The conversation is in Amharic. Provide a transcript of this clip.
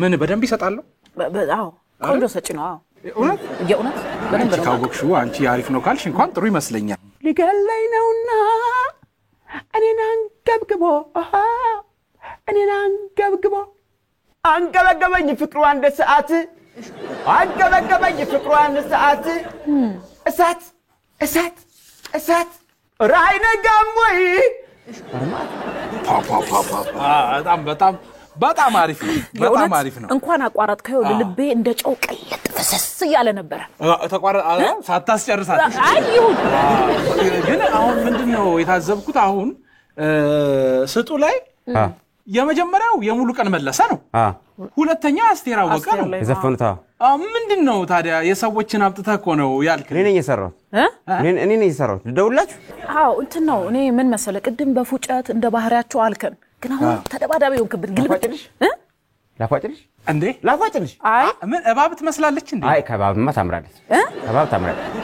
ምን በደንብ ይሰጣሉ አዎ ቆንጆ ሰጪ ነው አዎ እውነት የእውነት በደንብ ነው ካወቅሽው አንቺ አሪፍ ነው ካልሽ እንኳን ጥሩ ይመስለኛል ሊገለኝ ነውና እኔን አንገብግቦ ፍቅሩ አንድ ሰዓት አንገበገበኝ ፍቅሩ አንድ ሰዓት እሳት ራይነ ጋሞይ በጣም አሪፍ ነው እንኳን አቋራጥከው ልቤ እንደ ጨው ቀለጥ ፈሰስ ያለ ነበር ተቋረጥ ሳታስጨርሳት አይሁን ግን አሁን ምንድነው የታዘብኩት አሁን ስጡ ላይ የመጀመሪያው የሙሉ ቀን መለሰ ነው ሁለተኛ አስቴር አወቀ ነው የዘፈኑታ ምንድነው ታዲያ የሰዎችን አብጥተህ እኮ ነው ያልክ እኔ ነኝ የሰራው ልደውላችሁ አዎ እንትን ነው እኔ ምን መሰለ ቅድም በፉጨት እንደ ባህሪያቸው አልከን ግን አሁን ተደባዳቢ ሆንክብት ግልብጥልሽ ላፋጭልሽ እንዴ አይ ምን እባብ ትመስላለች እንዴ አይ ከባብማ ታምራለች ከባብ ታምራለች